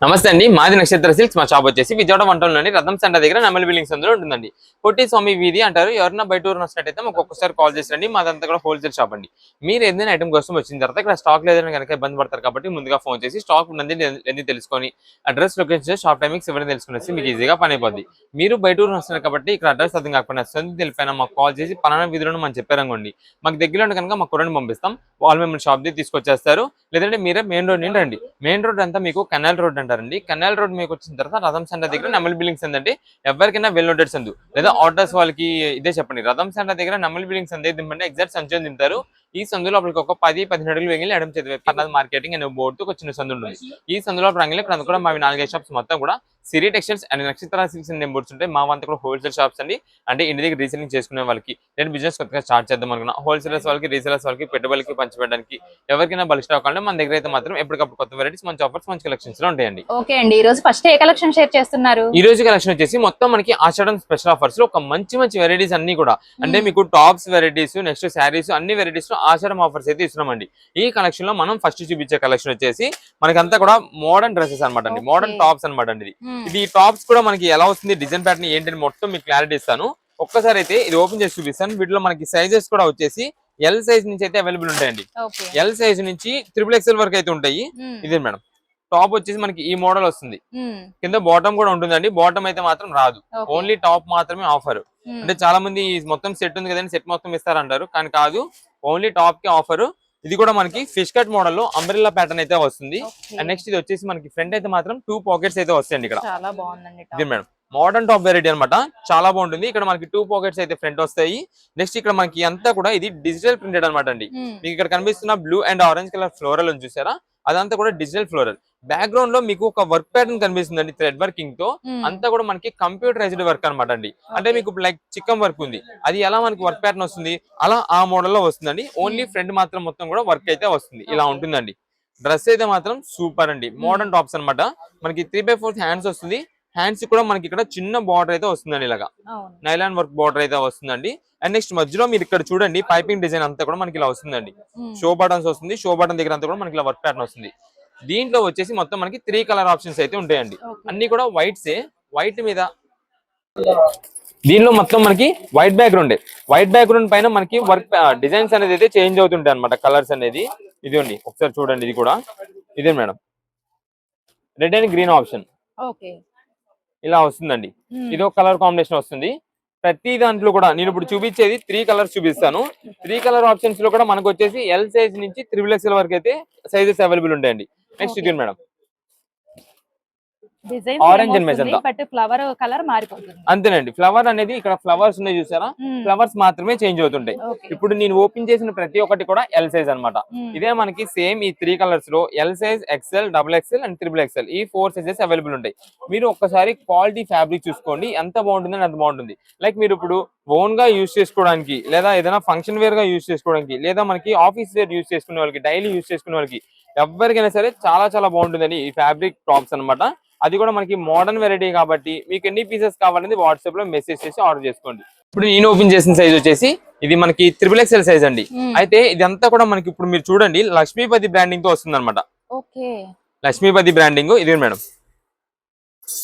నమస్తే అండి. మాది నక్షత్ర సిల్క్స్. మా షాప్ వచ్చేసి విజయవాడ వంటలోని రథం సెంటర్ దగ్గర నెమలి బిల్డింగ్స్ అందులో ఉంటుందండి. పొట్టి స్వామి వీధి అంటారు. ఎవరైనా బయట ఊరు వస్తున్నట్టయితే మాకు ఒక్కసారి కాల్ చేసిరండి. మాదంతా కూడా హోల్సేల్ షాప్ అండి. మీరు ఏదైనా ఐటమ్ కోసం వచ్చిన తర్వాత ఇక్కడ స్టాక్ లేదని కనుక ఇబ్బంది పడతారు కాబట్టి ముందుగా ఫోన్ చేసి స్టాక్ ఉన్నది ఎందుకు తెలుసుకొని అడ్రస్ లొకేషన్ షాప్ టైమింగ్స్ ఎవరైనా తెలుసుకునేసి మీకు ఈజీగా పని అయిపోద్ది. మీరు బయట ఊరు వస్తున్నారు కాబట్టి ఇక్కడ అడ్రస్ అర్థం కాకపోయినా సొంత తెలిపోయినా మాకు కాల్ చేసి పలానా వీధిలో మనం చెప్పారనుకోండి, మాకు దగ్గరలో కనుక మా కుర్రని పంపిస్తాం. వాళ్ళు మిమ్మల్ని షాప్ దగ్గర తీసుకొచ్చేస్తారు. లేదంటే మీరే మెయిన్ రోడ్ నుండి రండి. మెయిన్ రోడ్ అంతా మీకు కెనాల్ రోడ్ అంటారండి. కెనాల్ రోడ్ మీకు వచ్చిన తర్వాత రథం సెంటర్ దగ్గర నెమలి బిల్డింగ్స్ అందండి. ఎవరికైనా వెల్ నోటెడ్ సందు లేదా ఆర్డర్స్ వాళ్ళకి ఇదే చెప్పండి. రథం సెంటర్ దగ్గర నెమలి బిల్డింగ్స్ అందే దింపండి. ఎగ్జాక్ట్ సంచయం దింపుతారు. ఈ సందులో అప్పటికి ఒక 10-15 అడుగులు వెంగిలి ఎడం చేతి పర్నాథ్ మార్కెటింగ్ అనే బోర్డుతో ఒక చిన్న సందు ఉంటుంది. ఈ సందులో రంగులు ఇక్కడ కూడా మావి 4-5 షాప్స్ మొత్తం కూడా సిరి టెక్స్టైల్స్ అండ్ నక్షత్ర సిల్క్స్ అనే బోర్డ్స్ ఉంటాయి. మా వంత కూడా హోల్సేల్ షాప్స్ అండి. అంటే ఇంటి దగ్గర రీసెలింగ్ చేసుకునే వాళ్ళకి, నేను బిజినెస్ కొత్తగా స్టార్ట్ చేద్దాం అనుకున్నా హోల్సేలర్స్ వాళ్ళకి, రీసేలర్స్ వాళ్ళకి, పెట్టుబడికి పంచిపెట్టడానికి, ఎవరికైనా బల్క్ స్టాక్ అంటే మన దగ్గర అయితే మాత్రం ఎప్పటికప్పుడు కొత్త వెరైటీస్, మంచి ఆఫర్స్, మంచి కలెక్షన్స్ లో ఉంటాయండి. ఓకే అండి, ఈ రోజు ఫస్ట్ ఏ కలెక్షన్ షేర్ చేస్తున్నారు? ఈ రోజు కలెక్షన్ వచ్చేసి మొత్తం మనకి ఆషాఢం స్పెషల్ ఆఫర్స్ లో ఒక మంచి మంచి వెరైటీస్ అన్ని కూడా, అంటే మీకు టాప్స్ వెరైటీస్, నెక్స్ట్ శారీస్, అన్ని వెరైటీస్ లో ఆషాఢం ఆఫర్స్ అయితే ఇస్తున్నామండి. ఈ కలెక్షన్ లో మనం ఫస్ట్ చూపించే కలెక్షన్ వచ్చేసి మనకంతా కూడా మోడర్న్ డ్రెస్సెస్ అనమాట అండి. మోడర్న్ టాప్స్ అనమాట అండి. ఇది టాప్స్ కూడా మనకి ఎలా వస్తుంది, డిజైన్ ప్యాటర్న్ ఏంటని మొత్తం మీకు క్లారిటీ ఇస్తాను. ఒక్కసారి అయితే ఇది ఓపెన్ చేసి చూపిస్తాను. వీటిలో మనకి సైజెస్ కూడా వచ్చేసి ఎల్ సైజ్ నుంచి అయితే అవైలబుల్ ఉంటాయండి. ఎల్ సైజ్ నుంచి XXL వరకు అయితే ఉంటాయి. ఇదే మేడం టాప్ వచ్చేసి మనకి ఈ మోడల్ వస్తుంది. కింద బాటమ్ కూడా ఉంటుందండి. బాటమ్ అయితే మాత్రం రాదు, ఓన్లీ టాప్ మాత్రమే ఆఫర్. అంటే చాలా మంది మొత్తం సెట్ ఉంది కదండి, సెట్ మొత్తం ఇస్తారంటారు, కానీ కాదు, ఓన్లీ టాప్ కి ఆఫర్. ఇది కూడా మనకి ఫిష్ కట్ మోడల్ లో అంబ్రెల్లా ప్యాటర్న్ అయితే వస్తుంది. అండ్ నెక్స్ట్ ఇది వచ్చేసి మనకి ఫ్రంట్ అయితే మాత్రం 2 పాకెట్స్ అయితే వస్తాయండి. ఇక్కడ చాలా బాగుందండి. ఇది మేడం మోడర్న్ టాప్ వెరైటీ అనమాట, చాలా బాగుంటుంది. ఇక్కడ మనకి 2 పాకెట్స్ అయితే ఫ్రంట్ వస్తాయి. నెక్స్ట్ ఇక్కడ మనకి అంతా కూడా ఇది డిజిటల్ ప్రింటెడ్ అనమాట అండి. మీకు ఇక్కడ కనిపిస్తున్న blue and orange colour floral అని చూసారా, అదంతా కూడా డిజిటల్ ఫ్లోరల్. బ్యాక్గ్రౌండ్ లో మీకు ఒక వర్క్ ప్యాటర్న్ కనిపిస్తుంది అండి, థ్రెడ్ వర్కింగ్ తో. అంతా కూడా మనకి కంప్యూటరైజ్డ్ వర్క్ అనమాట అండి. అంటే మీకు లైక్ చిక్కం వర్క్ ఉంది, అది ఎలా మనకి వర్క్ ప్యాటర్న్ వస్తుంది, అలా ఆ మోడల్ లో వస్తుందండి. ఓన్లీ ఫ్రంట్ మాత్రం మొత్తం కూడా వర్క్ అయితే వస్తుంది. ఇలా ఉంటుందండి. డ్రెస్ అయితే మాత్రం సూపర్ అండి. మోడర్న్ టాప్స్ అనమాట. మనకి 3/4 హ్యాండ్స్ వస్తుంది. హ్యాండ్స్ కూడా మనకి ఇక్కడ చిన్న బార్డర్ అయితే వస్తుందండి. ఇలాగా నైలాన్ వర్క్ బార్డర్ అయితే వస్తుందండి. అండ్ నెక్స్ట్ మధ్యలో మీరు ఇక్కడ చూడండి, పైపింగ్ డిజైన్ అంతా కూడా మనకి ఇలా వస్తుందండి. షో బటన్స్ వస్తుంది. షో బటన్ దగ్గర అంతా కూడా మనకి ఇలా వర్క్ ప్యాటర్న్ వస్తుంది. దీంట్లో వచ్చేసి మొత్తం మనకి 3 కలర్ ఆప్షన్స్ అయితే ఉంటాయండి. అన్ని కూడా వైట్సే. వైట్ మీద దీనిలో మొత్తం మనకి వైట్ బ్యాక్గ్రౌండ్, వైట్ బ్యాక్గ్రౌండ్ పైన మనకి వర్క్ డిజైన్స్ అనేది అయితే చేంజ్ అవుతుంటాయి అనమాట. కలర్స్ అనేది ఇదిగోండి, ఒకసారి చూడండి. ఇది కూడా ఇదే madam, red and green option ఇలా వస్తుందండి. ఇది ఒక కలర్ కాంబినేషన్ వస్తుంది. ప్రతి దాంట్లో కూడా నేను ఇప్పుడు చూపించేది 3 కలర్స్ చూపిస్తాను. 3 కలర్ ఆప్షన్స్ లో కూడా మనకు వచ్చేసి ఎల్ సైజ్ నుంచి XXL వరకు అయితే సైజెస్ అవైలబుల్ ఉంటాయండి. నెక్స్ట్ ఇది madam orange and magenta, but flower colour మారిపోతుంది అంతేనండి. ఫ్లవర్ అనేది ఇక్కడ ఫ్లవర్స్ ఉన్నాయి చూసారా, ఫ్లవర్స్ మాత్రమే చేంజ్ అవుతుంటాయి. ఇప్పుడు నేను ఓపెన్ చేసిన ప్రతి ఒక్కటి కూడా ఎల్ సైజ్ అనమాట. ఇదే మనకి సేమ్ ఈ 3 కలర్స్ లో L size, XL, XXL and XXL ఈ 4 సైజెస్ అవైలబుల్ ఉంటాయి. మీరు ఒక్కసారి క్వాలిటీ ఫ్యాబ్రిక్ చూసుకోండి, ఎంత బాగుంటుందని అంత బాగుంటుంది. లైక్ మీరు ఇప్పుడు ఓన్ గా యూజ్ చేసుకోవడానికి, లేదా ఏదైనా ఫంక్షన్ వేర్ గా యూజ్ చేసుకోవడానికి, లేదా మనకి ఆఫీస్ వేర్ యూజ్ చేసుకునే వాళ్ళకి, డైలీ యూజ్ చేసుకునే వాళ్ళకి, ఎవరికైనా సరే చాలా చాలా బాగుంటుందండి ఈ ఫ్యాబ్రిక్ టాప్స్ అనమాట. అది కూడా మనకి మోడర్న్ వెరైటీ కాబట్టి మీకు ఎన్ని పీసెస్ కావాలని వాట్సాప్ లో మెసేజ్ చేసి ఆర్డర్ చేసుకోండి. ఇప్పుడు నేను ఓపెన్ చేసిన సైజ్ వచ్చేసి ఇది మనకి XXL సైజ్ అండి. అయితే ఇదంతా కూడా మనకి ఇప్పుడు మీరు చూడండి లక్ష్మీపతి బ్రాండింగ్ తో వస్తుంది అనమాట. లక్ష్మీపతి బ్రాండింగ్ ఇది మేడం,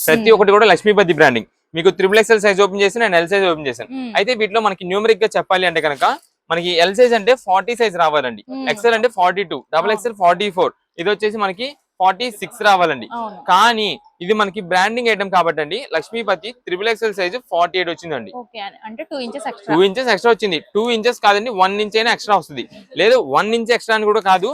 ప్రతి ఒక్కటి కూడా లక్ష్మీపతి బ్రాండింగ్. మీకు XXL సైజ్ ఓపెన్ చేసి నేను ఎల్ సైజ్ ఓపెన్ చేశాను. అయితే వీటిలో మనకి న్యూమరిక్ గా చెప్పాలి అంటే కనుక మనకి ఎల్ సైజ్ అంటే 40 సైజ్ రావాలండి, XL అంటే 42, XXL 44, ఇది వచ్చేసి మనకి 46 రావాలండి. కానీ ఇది మనకి బ్రాండింగ్ ఐటమ్ కాబట్టి అండి లక్ష్మీపతి XXL సైజ్ 48 వచ్చిందండి. 2 ఇంచెస్ ఎక్స్ట్రా వచ్చింది. 2 ఇంచెస్ కాదండి, 1 ఇంచ్ అయినా ఎక్స్ట్రా వస్తుంది. లేదు 1 ఇంచ్ ఎక్స్ట్రా అని కూడా కాదు.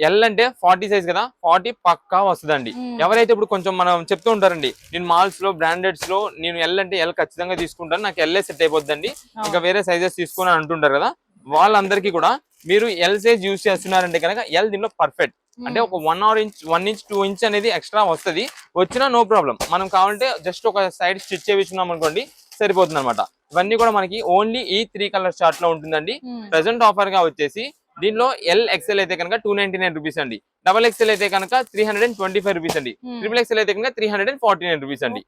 ఎల్ అంటే 40 సైజ్ కదా, 40 పక్కా వస్తుందండి. ఎవరైతే ఇప్పుడు కొంచెం మనం చెప్తూ ఉంటారండి, నేను మాల్స్ లో బ్రాండెడ్స్ లో నేను ఎల్ అంటే ఎల్ ఖచ్చితంగా తీసుకుంటాను, నాకు ఎల్ఏ సెట్ అయిపోద్దండి, ఇంకా వేరే సైజెస్ తీసుకుని అంటుంటారు కదా, వాళ్ళందరికీ కూడా మీరు ఎల్ సైజ్ యూజ్ చేస్తున్నారంటే కనుక ఎల్ దీనిలో పర్ఫెక్ట్. అంటే ఒక 1 ఇంచ్ 2 ఇంచ్ అనేది ఎక్స్ట్రా వస్తుంది. వచ్చినా నో ప్రాబ్లం, మనం కావాలంటే జస్ట్ ఒక సైడ్ స్టిచ్ చేయించుకున్నాం అనుకోండి సరిపోతుంది అనమాట. ఇవన్నీ కూడా మనకి ఓన్లీ ఈ 3 కలర్ చార్ట్ లో ఉంటుందండి. ప్రెసెంట్ ఆఫర్ గా వచ్చేసి దీనిలో XL అయితే కనుక 299 రూపీస్ అండి, XXL అయితే కనుక 325 రూపీస్ అండి, XXL అయితే కనుక 349 రూపీస్ అండి.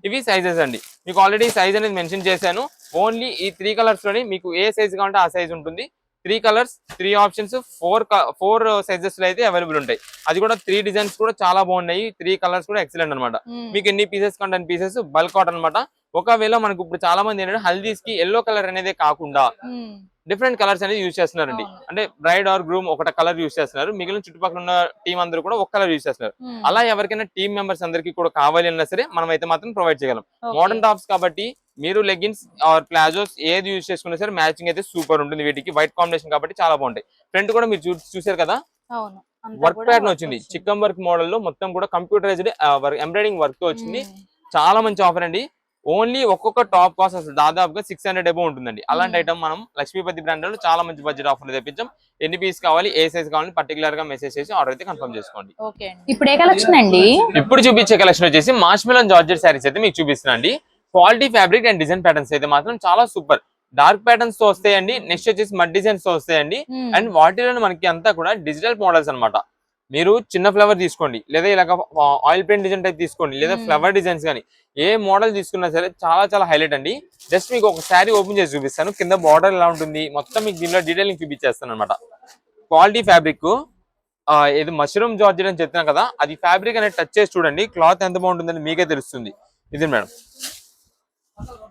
ఇవి సైజెస్ అండి. మీకు ఆల్రెడీ సైజ్ అనేది మెన్షన్ చేశాను. ఓన్లీ ఈ 3 కలర్స్ లోని మీకు ఏ సైజ్ కావాలంటే ఆ సైజ్ ఉంటుంది. 3 కలర్స్ 3 ఆప్షన్స్ 4 సైజెస్ లో అయితే అవైలబుల్ ఉంటాయి. అది కూడా 3 డిజైన్స్ కూడా చాలా బాగున్నాయి. 3 కలర్స్ కూడా ఎక్సలెంట్ అనమాట. మీకు ఎన్ని పీసెస్ కంటే పీసెస్ బల్క్ అవుట్ అనమాట. ఒకవేళ మనకు ఇప్పుడు చాలా మంది ఏంటంటే హల్దీస్ కి ఎల్లో కలర్ అనేది కాకుండా డిఫరెంట్ కలర్స్ అనేది యూజ్ చేస్తున్నారండి. అంటే బ్రైడ్ ఆర్ గ్రూమ్ ఒక కలర్ యూజ్ చేస్తున్నారు, మిగిలిన చుట్టుపక్కల ఉన్న టీం అందరూ కూడా ఒక కలర్ యూజ్ చేస్తున్నారు. అలా ఎవరికైనా టీం మెంబర్స్ అందరికీ కూడా కావాలి అన్నా సరే మనం అయితే మాత్రం ప్రొవైడ్ చేయగలం. మోడర్న్ టాప్స్ కాబట్టి మీరు లెగ్గిన్స్ ఆర్ ప్లాజోస్ ఏది యూజ్ చేసుకున్నా సరే మ్యాచింగ్ అయితే సూపర్ ఉంటుంది. వీటికి వైట్ కాంబినేషన్ కాబట్టి చాలా బాగుంటాయి. ఫ్రంట్ కూడా మీరు చూసారు కదా, వర్క్ ప్యాటర్న్ వచ్చింది. చిక్కన్ వర్క్ మోడల్ లో మొత్తం కూడా కంప్యూటరైజ్డ్ ఎంబ్రాయిడింగ్ వర్క్ తో వచ్చింది. చాలా మంచి ఆఫర్ అండి. ఓన్లీ ఒక్కొక్క టాప్ కాస్ట్ అసలు దాదాపుగా 600 అబౌవ్ ఉంటుందండి. అలాంటి ఐటమ్ మనం లక్ష్మీపతి బ్రాండ్ లో చాలా మంచి బడ్జెట్ ఆఫర్ తెప్పించాం. ఎన్ని పీస్ కావాలి, ఏ సైజ్ కావాలి పర్టికులర్ గా మెసేజ్ చేసి ఆర్డర్ అయితే కన్ఫర్మ్ చేసుకోండి. ఇప్పుడు ఏ కలెక్షన్ అండి? ఇప్పుడు చూపించే కలెక్షన్ వచ్చేసి మార్ష్మెలన్ జార్జెట్ శారీస్ అయితే మీకు చూపిస్తున్నా అండి. Quality fabric and design patterns అయితే మాత్రం చాలా సూపర్. డార్క్ ప్యాటర్న్స్ తో వస్తాయండి. నెక్స్ట్ వచ్చేసి మడ్ డిజైన్స్ తో వస్తాయండి. అండ్ వాటిలో మనకి అంతా కూడా డిజిటల్ మోడల్స్ అనమాట. మీరు చిన్న ఫ్లవర్ తీసుకోండి, లేదా ఇలాగ ఆయిల్ పెయింట్ డిజైన్ టైప్ తీసుకోండి, లేదా ఫ్లవర్ డిజైన్స్ కానీ ఏ మోడల్ తీసుకున్నా సరే చాలా చాలా హైలైట్ అండి. జస్ట్ మీకు ఒక శారీ ఓపెన్ చేసి చూపిస్తాను. కింద బార్డర్ ఎలా ఉంటుంది మొత్తం మీకు దీనిలో డీటెయిలింగ్ చూపించేస్తాను అనమాట. క్వాలిటీ ఫ్యాబ్రిక్ ఇది మష్రూమ్ జార్జెట్ అని చెప్తున్నాను కదా, అది ఫ్యాబ్రిక్ అనేది టచ్ చేసి చూడండి. క్లాత్ ఎంత బాగుంటుందని మీకే తెలుస్తుంది. ఇది మేడం,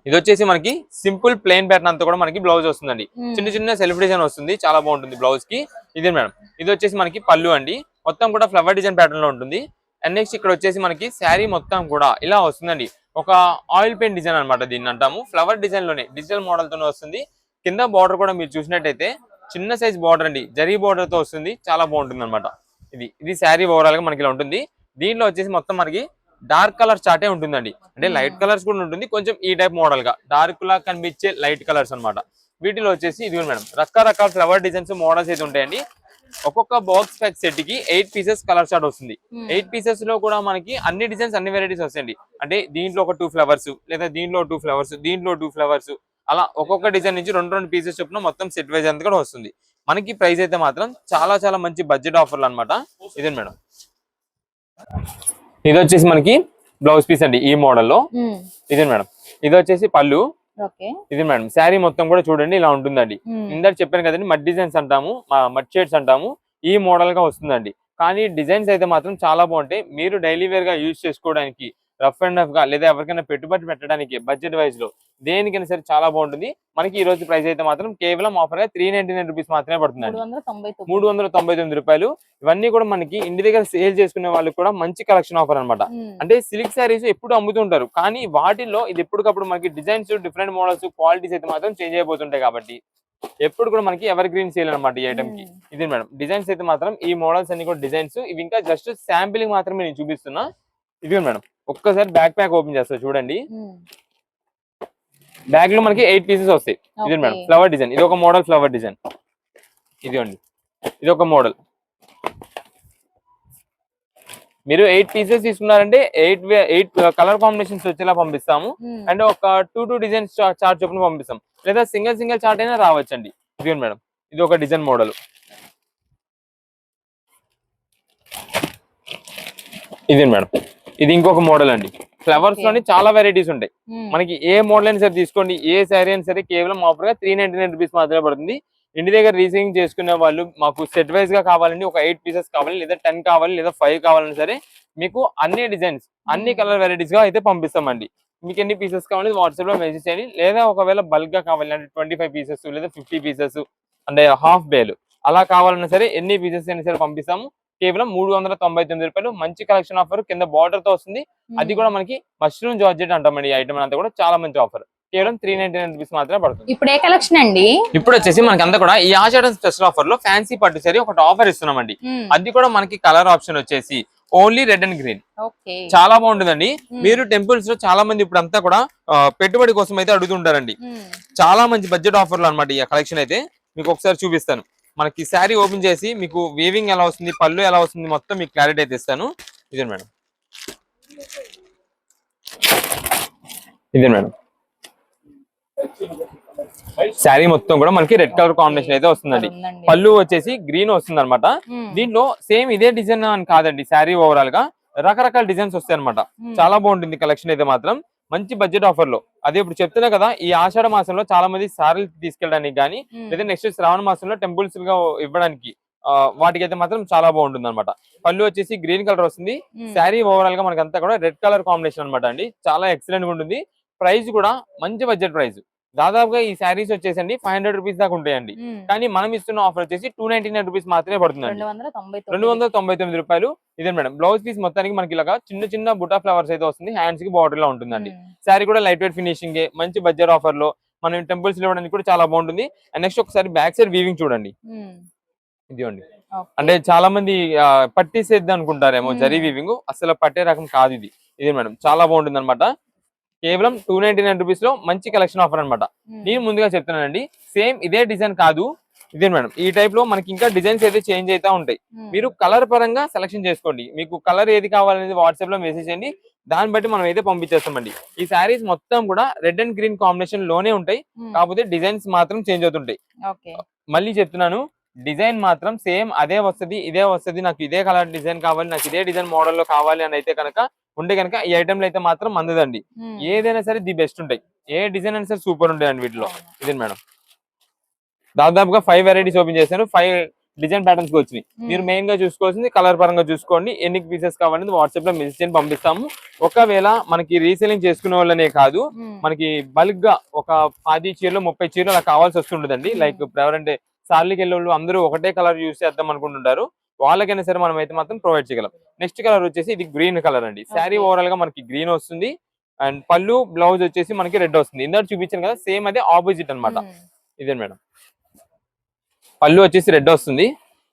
ఇది వచ్చేసి మనకి సింపుల్ ప్లెయిన్ ప్యాటర్న్ అంతా కూడా మనకి బ్లౌజ్ వస్తుందండి. చిన్న చిన్న సెల్ఫ్ డిజైన్ వస్తుంది, చాలా బాగుంటుంది బ్లౌజ్ కి. ఇది మేడం, ఇది వచ్చేసి మనకి పళ్ళు అండి. మొత్తం కూడా ఫ్లవర్ డిజైన్ ప్యాటర్న్ లో ఉంటుంది. అండ్ నెక్స్ట్ ఇక్కడ వచ్చేసి మనకి శారీ మొత్తం కూడా ఇలా వస్తుందండి. ఒక ఆయిల్ పెయింట్ డిజైన్ అనమాట దీన్ని అంటాము. ఫ్లవర్ డిజైన్ లోనే డిజిటల్ మోడల్ తోనే వస్తుంది. కింద బార్డర్ కూడా మీరు చూసినట్టయితే చిన్న సైజ్ బార్డర్ అండి, జరీ బార్డర్ తో వస్తుంది. చాలా బాగుంటుంది అనమాట. ఇది శారీ ఓవరాల్ గా మనకి ఇలా ఉంటుంది. దీంట్లో వచ్చేసి మొత్తం మనకి డార్క్ కలర్ చార్టే ఉంటుందండి. అంటే లైట్ కలర్స్ కూడా ఉంటుంది, కొంచెం ఈ టైప్ మోడల్ గా డార్క్ లా కనిపించే లైట్ కలర్స్ అనమాట. వీటిలో వచ్చేసి ఇది మేడం రకరకాల ఫ్లవర్ డిజైన్స్ మోడల్స్ అయితే ఉంటాయండి. ఒక్కొక్క బాక్స్ ప్యాక్ సెట్ కి 8 పీసెస్ కలర్ చార్ట్ వస్తుంది. 8 పీసెస్ లో కూడా మనకి అన్ని డిజైన్స్ అన్ని వెరైటీస్ వస్తాయండి. అంటే దీంట్లో ఒక 2 ఫ్లవర్స్, లేదా దీంట్లో 2 ఫ్లవర్స్, దీంట్లో 2 ఫ్లవర్స్, అలా ఒక్కొక్క డిజైన్ నుంచి 2 పీసెస్ చొప్పున మొత్తం సెట్ వైజ్ అంతా కూడా వస్తుంది. మనకి ప్రైస్ అయితే మాత్రం చాలా చాలా మంచి బడ్జెట్ ఆఫర్లు అనమాట. ఇదే మేడం, ఇది వచ్చేసి మనకి బ్లౌజ్ పీస్ అండి ఈ మోడల్లో. ఇదే మేడం, ఇది వచ్చేసి పళ్ళు. ఇది మేడం శారీ మొత్తం కూడా చూడండి ఇలా ఉంటుందండి. ఇందాక చెప్పాను కదండి మడ్ డిజైన్స్ అంటాము, మడ్ షేడ్స్ అంటాము. ఈ మోడల్ గా వస్తుందండి. కానీ డిజైన్స్ అయితే మాత్రం చాలా బాగుంటాయి. మీరు డైలీ వేర్ గా యూజ్ చేసుకోవడానికి, రఫ్ అండ్ రఫ్ గా, లేదా ఎవరికైనా పెట్టుబడి పెట్టడానికి బడ్జెట్ వైజ్ లో దేనికైనా సరే చాలా బాగుంటుంది. మనకి ఈ రోజు ప్రైస్ అయితే మాత్రం కేవలం ఆఫర్ గా 399 రూపీస్ మాత్రమే పడుతుందండి. 399 రూపాయలు. ఇవన్నీ కూడా మనకి ఇంటి దగ్గర సేల్ చేసుకునే వాళ్ళకి కూడా మంచి కలెక్షన్ ఆఫర్ అనమాట. అంటే సిల్క్ శారీస్ ఎప్పుడు అమ్ముతుంటారు, కానీ వాటిల్లో ఇది ఎప్పటికప్పుడు మనకి డిజైన్స్, డిఫరెంట్ మోడల్స్, క్వాలిటీస్ అయితే మాత్రం చేంజ్ అయిపోతుంటాయి. కాబట్టి ఎప్పుడు కూడా మనకి ఎవర్ గ్రీన్ సేల్ అనమాట ఈ ఐటమ్ కి. ఇది మేడం, డిజైన్స్ అయితే మాత్రం ఈ మోడల్స్ అన్ని కూడా డిజైన్స్. ఇవి ఇంకా జస్ట్ శాంపిలింగ్ మాత్రమే నేను చూపిస్తున్నా. ఇది మేడం, ఒక్కసారి బ్యాక్ ప్యాక్ ఓపెన్ చేస్తా చూడండి. బ్యాగ్ లో మనకి 8 పీసెస్ వస్తాయి. ఇది మేడం ఫ్లవర్ డిజైన్, ఇది ఒక మోడల్ ఫ్లవర్ డిజైన్. ఇది అండి, ఇది ఒక మోడల్. మీరు 8 పీసెస్ తీసుకున్నారంటే 8 కలర్ కాంబినేషన్స్ వచ్చేలా పంపిస్తాము. అండ్ ఒక 2 డిజైన్స్ చార్ట్ చొప్పున పంపిస్తాం, లేదా సింగిల్ చార్ట్ అయినా రావచ్చండి. ఇది మేడం, ఇది ఒక డిజైన్ మోడల్. ఇది మేడం, ఇది ఇంకొక మోడల్ అండి. ఫ్లవర్స్ లోని చాలా వెరైటీస్ ఉంటాయి. మనకి ఏ మోడల్ అయినా సరే తీసుకోండి, ఏ శారీ అయినా సరే కేవలం ఆఫర్ గా 399 రూపీస్ మాత్రమే పడుతుంది. ఇంటి దగ్గర రీసేలింగ్ చేసుకునే వాళ్ళు మాకు సెట్ వైజ్ గా కావాలండి, ఒక 8 పీసెస్ కావాలి, లేదా 10 కావాలి, లేదా 5 కావాలని సరే మీకు అన్ని డిజైన్స్, అన్ని కలర్ వెరైటీస్ గా అయితే పంపిస్తామండి. మీకు ఎన్ని పీసెస్ కావాలి వాట్సాప్ లో మెసేజ్ చేయండి. లేదా ఒకవేళ బల్క్ గా కావాలి అంటే 25 పీసెస్ లేదా 50 పీసెస్ అంటే హాఫ్ బేలు అలా కావాలన్నా సరే ఎన్ని పీసెస్ అయినా సరే పంపిస్తాము. కేవలం 399 రూపాయలు. మంచి కలెక్షన్ ఆఫర్, కింద బార్డర్ తో వస్తుంది. అది కూడా మనకి మష్రూమ్ జార్జెట్ అంటామండి. ఈ ఐటమ్ అంతా కూడా చాలా మంచి ఆఫర్, కేవలం 399 రూపీస్ మాత్రమే పడుతుంది. ఇప్పుడు ఏ కలెక్షన్ అండి? ఇప్పుడు వచ్చేసి మనకి అంతా కూడా ఈ ఆషాఢం స్పెషల్ ఆఫర్ లో ఫ్యాన్సీ పట్టు సారీ ఒకటి ఆఫర్ ఇస్తున్నామండి. అది కూడా మనకి కలర్ ఆప్షన్ వచ్చేసి ఓన్లీ రెడ్ అండ్ గ్రీన్. చాలా బాగుంటుందండి. మీరు టెంపుల్స్ లో చాలా మంది ఇప్పుడు అంతా కూడా పెట్టుబడి కోసం అయితే అడుగుతుంటారండి. చాలా మంచి బడ్జెట్ ఆఫర్లు అనమాట ఈ కలెక్షన్ అయితే. మీకు ఒకసారి చూపిస్తాను. మనకి శారీ ఓపెన్ చేసి మీకు వీవింగ్ ఎలా వస్తుంది, పళ్ళు ఎలా వస్తుంది, మొత్తం మీకు క్లారిటీ అయితే ఇస్తాను. ఇదే మేడం, ఇదే మేడం శారీ మొత్తం కూడా మనకి రెడ్ కలర్ కాంబినేషన్ అయితే వస్తుందండి. పళ్ళు వచ్చేసి గ్రీన్ వస్తుంది అనమాట. దీంట్లో సేమ్ ఇదే డిజైన్ అని కాదండి, శారీ ఓవరాల్ గా రకరకాల డిజైన్స్ వస్తాయి అనమాట. చాలా బాగుంటుంది కలెక్షన్ అయితే మాత్రం. మంచి బడ్జెట్ ఆఫర్ లో. అదే ఇప్పుడు చెప్తున్నా కదా, ఈ ఆషాఢ మాసంలో చాలా మంది సారీలు తీసుకెళ్ళడానికి కానీ లేదా నెక్స్ట్ శ్రావణ మాసంలో టెంపుల్స్ గా ఇవ్వడానికి వాటికైతే మాత్రం చాలా బాగుంటుంది అనమాట. పళ్ళు వచ్చేసి గ్రీన్ కలర్ వస్తుంది. శారీ ఓవరాల్ గా మనకంతా కూడా రెడ్ కలర్ కాంబినేషన్ అనమాట అండి. చాలా ఎక్సలెంట్ గా ఉంటుంది. ప్రైస్ కూడా మంచి బడ్జెట్ ప్రైస్. దాదాపుగా ఈ శారీస్ వచ్చేసండి 500 రూపీస్ దాకా ఉంటాయండి. కానీ మనం ఇస్తున్న ఆఫర్ వచ్చేసి 299 రూపీస్ మాత్రమే పడుతుందండి. 299 రూపాయలు. ఇదే మేడం బ్లౌజ్ పీస్ మొత్తానికి మనకి ఇలాగా చిన్న చిన్న బుటా ఫ్లవర్స్ అయితే వస్తుంది. హ్యాండ్స్ కి బార్డర్ లా ఉంటుందండి. శారీ కూడా లైట్ వెయిట్ ఫినిషింగ్, మంచి బడ్జెట్ ఆఫర్ లో మనం టెంపుల్స్ లో ఇవ్వడానికి కూడా చాలా బాగుంటుంది. అండ్ నెక్స్ట్ ఒకసారి బ్యాక్ సైడ్ వీవింగ్ చూడండి. ఇదిగోండి, అంటే చాలా మంది పట్టిసేద్దాం అనుకుంటారేమో జరీ వీవింగ్, అసలు పట్టే రకం కాదు ఇది. ఇదే మేడం చాలా బాగుంటుంది అనమాట. కేవలం 299 రూపీస్ లో మంచి కలెక్షన్ ఆఫర్ అనమాట. నేను ముందుగా చెప్తున్నానండి, సేమ్ ఇదే డిజైన్ కాదు. ఇదే మేడం ఈ టైప్ లో మనకి ఇంకా డిజైన్స్ అయితే చేంజ్ అవుతా ఉంటాయి. మీరు కలర్ పరంగా సెలెక్షన్ చేసుకోండి. మీకు కలర్ ఏది కావాలనేది వాట్సాప్ లో మెసేజ్ చేయండి, దాన్ని బట్టి మనం అయితే పంపించేస్తామండి. ఈ శారీస్ మొత్తం కూడా రెడ్ అండ్ గ్రీన్ కాంబినేషన్ లోనే ఉంటాయి, కాకపోతే డిజైన్స్ మాత్రం చేంజ్ అవుతుంటాయి. మళ్ళీ చెప్తున్నాను, డిజైన్ మాత్రం సేమ్ అదే వస్తుంది, ఇదే వస్తుంది. నాకు ఇదే కలర్ డిజైన్ కావాలి, నాకు ఇదే డిజైన్ మోడల్ లో కావాలి అని అయితే కనుక ఉంటే కనుక ఈ ఐటెంలు అయితే మాత్రం అందదండి. ఏదైనా సరే ది బెస్ట్ ఉంటాయి. ఏ డిజైన్ అయినా సరే సూపర్ ఉంటాయండి వీటిలో. ఇదే మేడం దాదాపుగా 5 వెరైటీస్ ఓపెన్ చేశాను. 5 డిజైన్ ప్యాటర్న్స్ వచ్చినాయి. మీరు మెయిన్ గా చూసుకోవాల్సింది కలర్ పరంగా చూసుకోండి. ఎన్ని పీసెస్ కావాలనేది వాట్సాప్ లో మెసేజ్ చేసి పంపిస్తాము. ఒకవేళ మనకి రీసేలింగ్ చేసుకునే వాళ్ళనే కాదు, మనకి బల్క్ గా ఒక 10 చీరలు 30 చీరలు అలా కావాల్సి వస్తుండదండి. లైక్ ఎవరంటే సార్లకి వెళ్ళే వాళ్ళు అందరూ ఒకటే కలర్ యూస్ చేద్దాం అనుకుంటుంటారు, వాళ్ళకైనా సరే మనం అయితే మాత్రం ప్రొవైడ్ చేయగలం. నెక్స్ట్ కలర్ వచ్చేసి ఇది గ్రీన్ కలర్ అండి. శారీ ఓవరాల్ గా మనకి గ్రీన్ వస్తుంది. అండ్ పళ్ళు బ్లౌజ్ వచ్చేసి మనకి రెడ్ వస్తుంది. ఇందాక చూపించాను కదా, సేమ్ అదే ఆపోజిట్ అనమాట. ఇదే మేడం పళ్ళు వచ్చేసి రెడ్ వస్తుంది.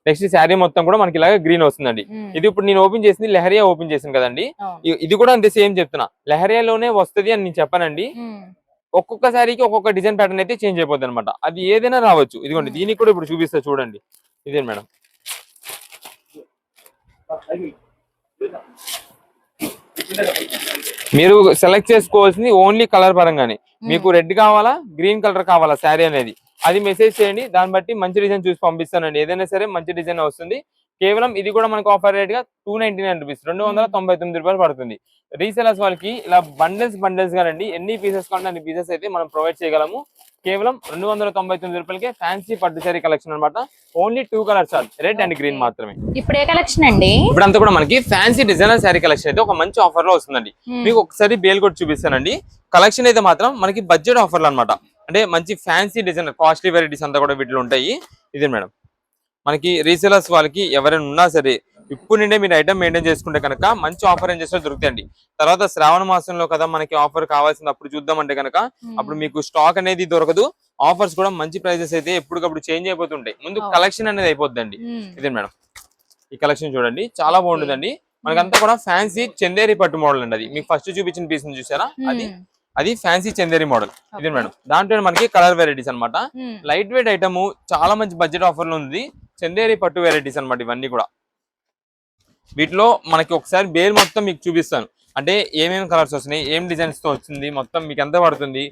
నెక్స్ట్ శారీ మొత్తం కూడా మనకి ఇలాగ గ్రీన్ వస్తుందండి. ఇది ఇప్పుడు నేను ఓపెన్ చేసింది లెహరియా ఓపెన్ చేసింది కదండి, ఇది కూడా అంతే సేమ్ చెప్తున్నా. లెహరియాలోనే వస్తుంది అని నేను చెప్పానండి. ఒక్కొక్క శారీకి ఒక్కొక్క డిజైన్ ప్యాటర్న్ అయితే చేంజ్ అయిపోతుంది అనమాట. అది ఏదైనా రావచ్చు. ఇదిగోండి దీనికి కూడా ఇప్పుడు చూపిస్తా చూడండి. ఇదే మేడం మీరు సెలెక్ట్ చేసుకోవాల్సింది ఓన్లీ కలర్ పరంగానే. మీకు రెడ్ కావాలా, గ్రీన్ కలర్ కావాలా శారీ అనేది, అది మెసేజ్ చేయండి. దాన్ని బట్టి మంచి డిజైన్ చూసి పంపిస్తానండి. ఏదైనా సరే మంచి డిజైన్ వస్తుంది. కేవలం ఇది కూడా మనకు ఆఫర్ రేట్ గా 299 రూపీస్, 299 రూపాయలు పడుతుంది. రీసెలర్స్ వాళ్ళకి ఇలా బండిల్స్ గానండి, ఎన్ని పీసెస్ కావాలంటే అన్ని పీసెస్ అయితే మనం ప్రొవైడ్ చేయగలము. కేవలం 299 రూపాయలకే ఫ్యాన్సీ పట్టు శారీ కలెక్షన్ అనమాట. Only 2 colours, red and green మాత్రమే. ఇప్పుడు ఏ కలెక్షన్ అండి? ఇప్పుడంతా కూడా మనకి ఫ్యాన్సీ డిజైనర్ శారీ కలెక్షన్ అయితే ఒక మంచి ఆఫర్ లో వస్తుందండి. మీకు ఒకసారి బేల్ కూడా చూపిస్తానండి. కలెక్షన్ అయితే మాత్రం మనకి బడ్జెట్ ఆఫర్లు అనమాట. అంటే మంచి ఫ్యాన్సీ డిజైనర్ కాస్ట్లీ వెరైటీస్ అంతా కూడా వీటిలో ఉంటాయి. ఇదే మేడం మనకి రీసేలర్స్ వాళ్ళకి ఎవరైనా ఉన్నా సరే ఇప్పుడు నుండే మీరు ఐటమ్ మెయింటైన్ చేసుకుంటే కనుక మంచి ఆఫర్ రేంజెస్ లో దొరుకుతాయండి. తర్వాత శ్రావణ మాసంలో కదా మనకి ఆఫర్ కావాల్సింది, అప్పుడు చూద్దామంటే కనుక అప్పుడు మీకు స్టాక్ అనేది దొరకదు. ఆఫర్స్ కూడా మంచి ప్రైజెస్ అయితే ఎప్పటికప్పుడు చేంజ్ అయిపోతుంటాయి. ముందు కలెక్షన్ అనేది అయిపోద్దండి. ఇదే మేడం ఈ కలెక్షన్ చూడండి, చాలా బాగుంటుందండి. మనకంతా కూడా ఫ్యాన్సీ చందేరి పట్టు మోడల్ అండి. అది మీకు ఫస్ట్ చూపించిన పీస్ చూసారా, అది ఫ్యాన్సీ చందేరి మోడల్. ఇదే మేడం దాంట్లో మనకి కలర్ వెరైటీస్ అనమాట. లైట్ వెయిట్ ఐటమ్, చాలా మంచి బడ్జెట్ ఆఫర్ లో ఉంది. చందేరి పట్టు వెరైటీస్ అనమాట ఇవన్నీ కూడా. వీటిలో మనకి ఒకసారి బేల్ మొత్తం మీకు చూపిస్తాను. అంటే ఏమేమి కలర్స్ వస్తున్నాయి, ఏం డిజైన్స్ తో వచ్చింది, మొత్తం మీకు ఎంత పడుతుంది,